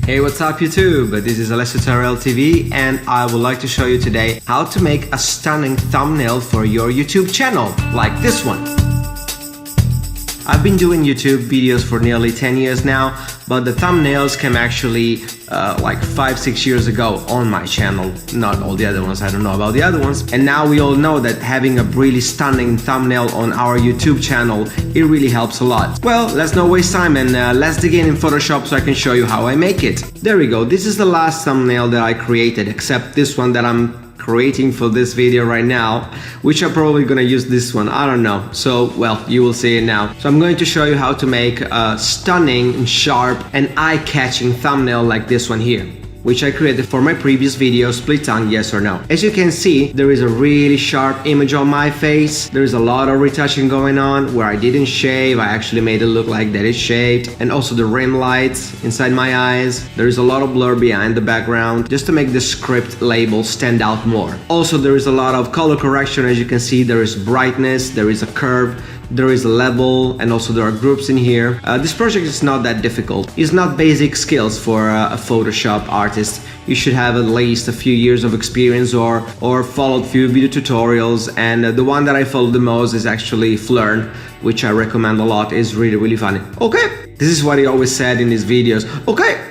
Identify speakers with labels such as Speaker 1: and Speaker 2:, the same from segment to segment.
Speaker 1: Hey, what's up YouTube? This is Alessio Tutorial TV and I would like to show you today how to make a stunning thumbnail for your YouTube channel, like this one. I've been doing YouTube videos for nearly 10 years now, but the thumbnails came actually like 5-6 years ago on my channel. Not all the other ones, I don't know about the other ones. And now we all know that having a really stunning thumbnail on our YouTube channel, it really helps a lot. Well, let's not waste time and let's dig in Photoshop so I can show you how I make it. There we go, this is the last thumbnail that I created, except this one that I'm creating for this video right now, which I'm probably gonna use this one, I don't know. So, well, you will see it now. So I'm going to show you how to make a stunning, sharp and eye-catching thumbnail like this one here, which I created for my previous video, Split Tongue Yes or No. As you can see, there is a really sharp image on my face. There is a lot of retouching going on where I didn't shave. I actually made it look like that it's shaved. And also the rim lights inside my eyes. There is a lot of blur behind the background just to make the script label stand out more. Also, there is a lot of color correction. As you can see, there is brightness, there is a curve, there is a level, and also there are groups in here. This project is not that difficult. It's not basic skills for a Photoshop artist. You should have at least a few years of experience or followed few video tutorials, and the one that I follow the most is actually Flern, which I recommend a lot. It's really funny. Okay, this is what he always said in his videos. Okay.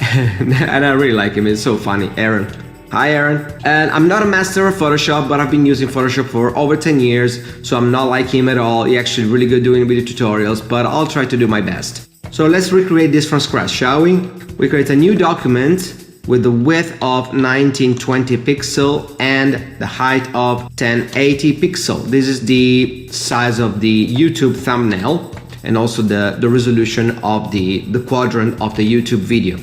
Speaker 1: And I really like him, it's so funny. Aaron. Hi Aaron. And I'm not a master of Photoshop, but I've been using Photoshop for over 10 years, so I'm not like him at all. He's actually really good doing video tutorials, but I'll try to do my best. So let's recreate this from scratch, shall we? We create a new document with the width of 1920 pixel and the height of 1080 pixel. This is the size of the YouTube thumbnail and also the resolution of the quadrant of the YouTube video.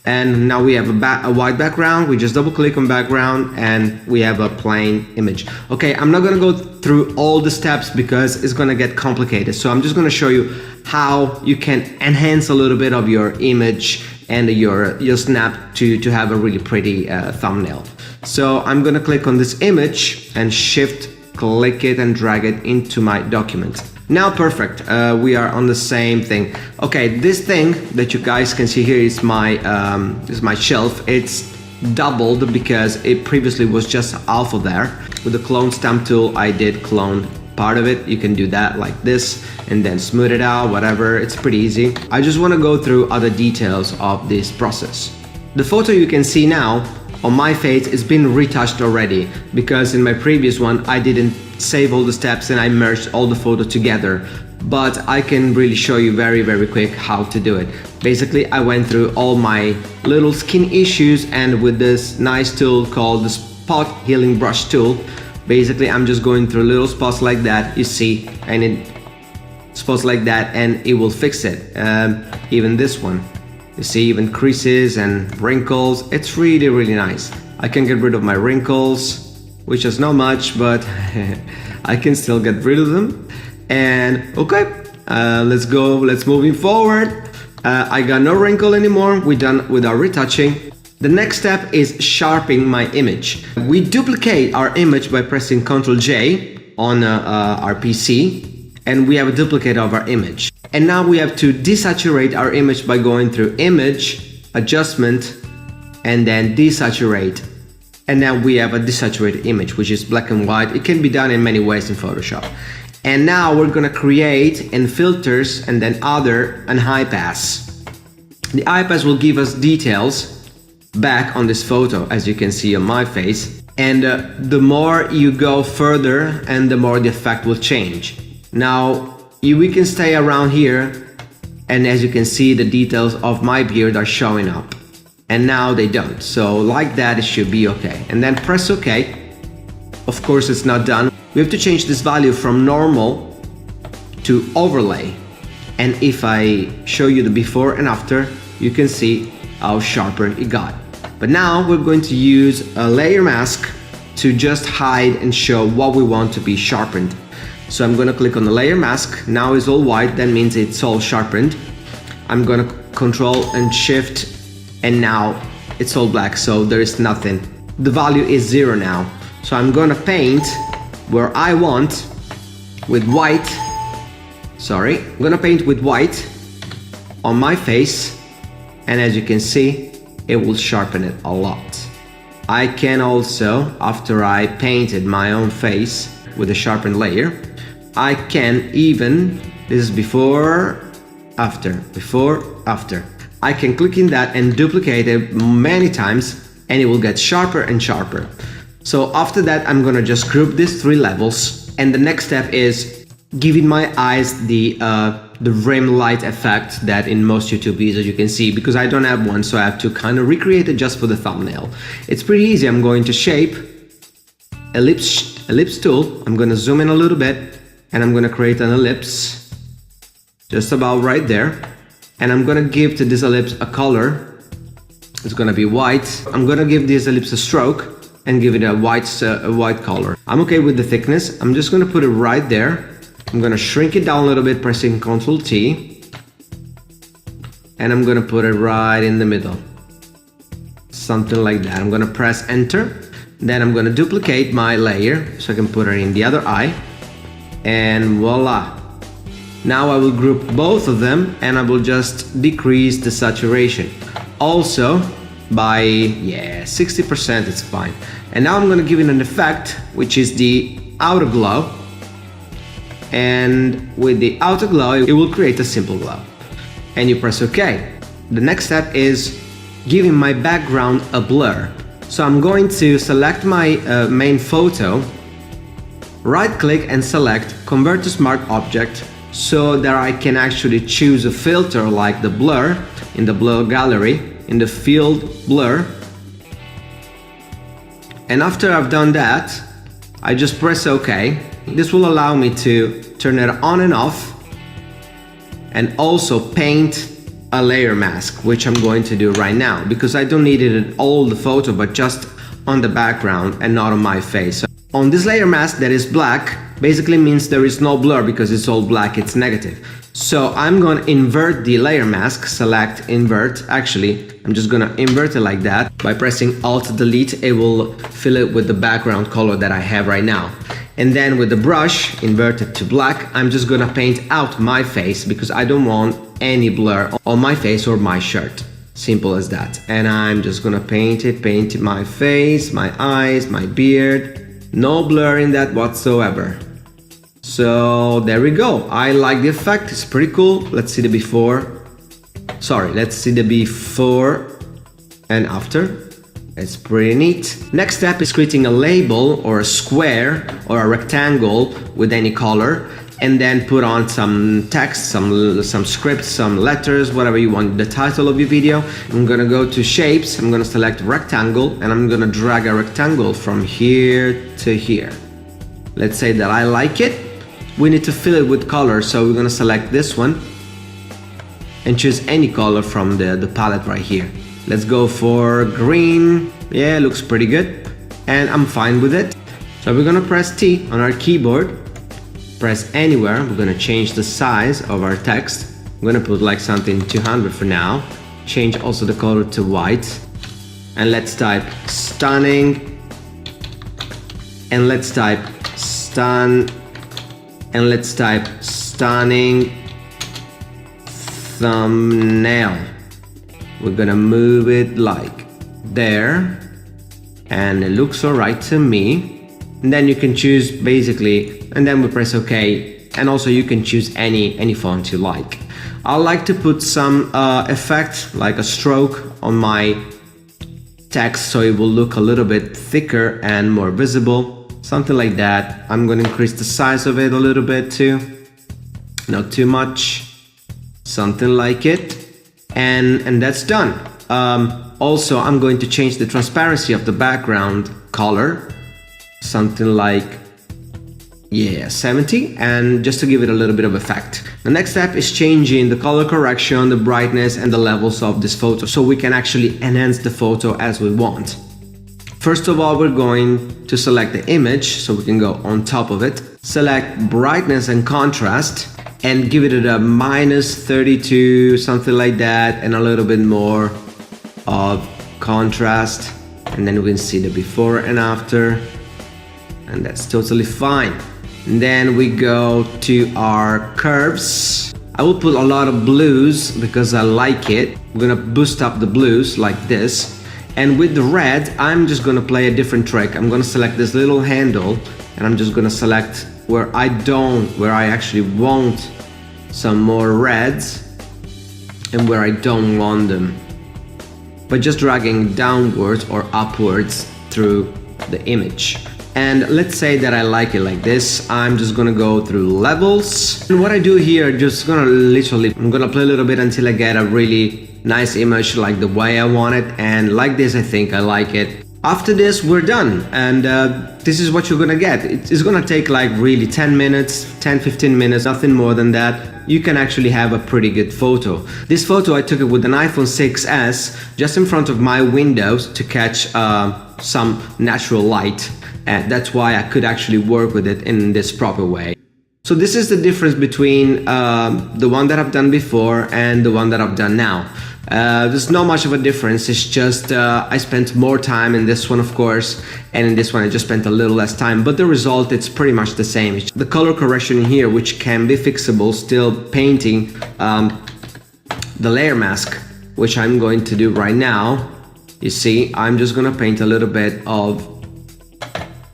Speaker 1: And now we have a white background. We just double click on background and we have a plain image. Okay, I'm not gonna go through all the steps because it's gonna get complicated. So I'm just gonna show you how you can enhance a little bit of your image and your snap to have a really pretty thumbnail. So I'm gonna click on this image and shift click it and drag it into my document. Now perfect, we are on the same thing. Okay, this thing that you guys can see here is my shelf. It's doubled because it previously was just alpha there. With the clone stamp tool, I did clone part of it. You can do that like this and then smooth it out, whatever. It's pretty easy. I just want to go through other details of this process. The photo you can see now on my face is been retouched already because in my previous one I didn't save all the steps and I merged all the photos together, but I can really show you very quick how to do it. Basically, I went through all my little skin issues and with this nice tool called the spot healing brush tool, basically I'm just going through little spots like that, you see, and it spots like that and it will fix it. Even this one, you see, even creases and wrinkles. It's really nice. I can get rid of my wrinkles, which is not much, but I can still get rid of them. And okay, let's moving forward. I got no wrinkle anymore. We're done with our retouching. The next step is sharpening my image. We duplicate our image by pressing Ctrl J on our PC, and we have a duplicate of our image. And now we have to desaturate our image by going through Image, Adjustment, and then Desaturate. And now we have a desaturated image, which is black and white. It can be done in many ways in Photoshop. And now we're gonna create in filters and then other and high pass. The high pass will give us details back on this photo, as you can see on my face. And the more you go further and the more the effect will change. Now, we can stay around here, and as you can see, the details of my beard are showing up. And now they don't, so like that it should be okay. And then press OK. Of course it's not done. We have to change this value from normal to overlay. And if I show you the before and after, you can see how sharper it got. But now we're going to use a layer mask to just hide and show what we want to be sharpened. So I'm gonna click on the layer mask. Now it's all white, that means it's all sharpened. I'm gonna Control and Shift, and now it's all black, so there is nothing. The value is 0 now. So I'm gonna paint where I want with white. I'm gonna paint with white on my face and as you can see, it will sharpen it a lot. I can also, after I painted my own face with a sharpened layer, I can even, this is before, after. I can click in that and duplicate it many times, and it will get sharper and sharper. So after that, I'm gonna just group these 3 levels, and the next step is giving my eyes the rim light effect that in most YouTube videos you can see, because I don't have one, so I have to kind of recreate it just for the thumbnail. It's pretty easy. I'm going to shape, ellipse tool. I'm gonna zoom in a little bit, and I'm gonna create an ellipse just about right there, and I'm gonna give to this ellipse a color. It's gonna be white. I'm gonna give this ellipse a stroke and give it a white color. I'm okay with the thickness. I'm just gonna put it right there. I'm gonna shrink it down a little bit, pressing Ctrl T, and I'm gonna put it right in the middle, something like that. I'm gonna press Enter, then I'm gonna duplicate my layer so I can put it in the other eye, and voila. Now I will group both of them, and I will just decrease the saturation also by 60%. It's fine. And now I'm gonna give it an effect, which is the outer glow, and with the outer glow it will create a simple glow, and you press OK. The next step is giving my background a blur. So I'm going to select my main photo, right click and select Convert to Smart Object, so that I can actually choose a filter like the blur in the blur gallery, in the field blur. And after I've done that, I just press OK. This will allow me to turn it on and off, and also paint a layer mask, which I'm going to do right now, because I don't need it in all the photo, but just on the background and not on my face. So on this layer mask that is black, basically means there is no blur, because it's all black, it's negative. So I'm going to invert the layer mask, select invert. Actually, I'm just going to invert it like that. By pressing Alt Delete, it will fill it with the background color that I have right now. And then with the brush, invert it to black, I'm just going to paint out my face, because I don't want any blur on my face or my shirt. Simple as that. And I'm just going to paint my face, my eyes, my beard. No blur in that whatsoever. So there we go. I like the effect, it's pretty cool. Let's see the before. Let's see the before and after. It's pretty neat. Next step is creating a label or a square or a rectangle with any color, and then put on some text, some script, some letters, whatever you want, the title of your video. I'm gonna go to shapes, I'm gonna select rectangle, and I'm gonna drag a rectangle from here to here. Let's say that I like it. We need to fill it with color, so we're gonna select this one and choose any color from the palette right here. Let's go for green. Yeah, looks pretty good, and I'm fine with it. So we're gonna press T on our keyboard, press anywhere. We're gonna change the size of our text. I'm gonna put like something 200 for now. Change also the color to white, and let's type stunning, and let's type stun, and let's type stunning thumbnail. We're gonna move it like there, and it looks alright to me. And then you can choose basically, and then we press OK, and also you can choose any font you like. I like to put some effect like a stroke on my text, so it will look a little bit thicker and more visible, something like that. I'm gonna increase the size of it a little bit too, not too much, something like it. And that's done. Also, I'm going to change the transparency of the background color, something like 70, and just to give it a little bit of effect. The next step is changing the color correction, the brightness, and the levels of this photo, so we can actually enhance the photo as we want. First of all, we're going to select the image, so we can go on top of it, select brightness and contrast, and give it a -32, something like that, and a little bit more of contrast, and then we can see the before and after, and that's totally fine. And then we go to our curves. I will put a lot of blues because I like it. I'm gonna boost up the blues like this. And with the red, I'm just gonna play a different trick. I'm gonna select this little handle and I'm just gonna select where I actually want some more reds and where I don't want them, by just dragging downwards or upwards through the image. And let's say that I like it like this. I'm just gonna go through levels. And what I do here, I'm gonna play a little bit until I get a really nice image like the way I want it. And like this, I think I like it. After this, we're done. And this is what you're gonna get. It's gonna take like really 10 minutes, 10-15 minutes, nothing more than that. You can actually have a pretty good photo. This photo, I took it with an iPhone 6s just in front of my windows to catch some natural light. And that's why I could actually work with it in this proper way. So this is the difference between the one that I've done before and the one that I've done now. There's not much of a difference. It's just I spent more time in this one, of course, and in this one I just spent a little less time, but the result, it's pretty much the same. The color correction here, which can be fixable, still painting the layer mask, which I'm going to do right now. You see, I'm just gonna paint a little bit of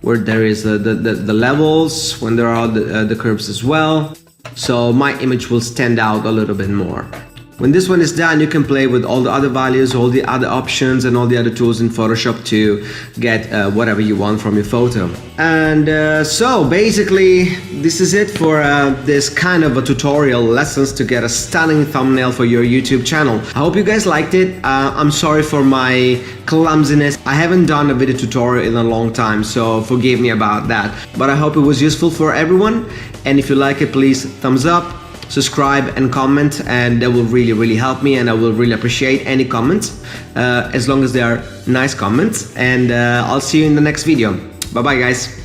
Speaker 1: where there is the levels, when there are the curves as well, so my image will stand out a little bit more. When this one is done, you can play with all the other values, all the other options and all the other tools in Photoshop to get whatever you want from your photo. And so basically this is it for this kind of a tutorial lessons to get a stunning thumbnail for your YouTube channel. I hope you guys liked it. I'm sorry for my clumsiness. I haven't done a video tutorial in a long time, so forgive me about that. But I hope it was useful for everyone, and if you like it, please thumbs up, subscribe and comment, and that will really help me, and I will really appreciate any comments as long as they are nice comments. And I'll see you in the next video. Bye bye guys.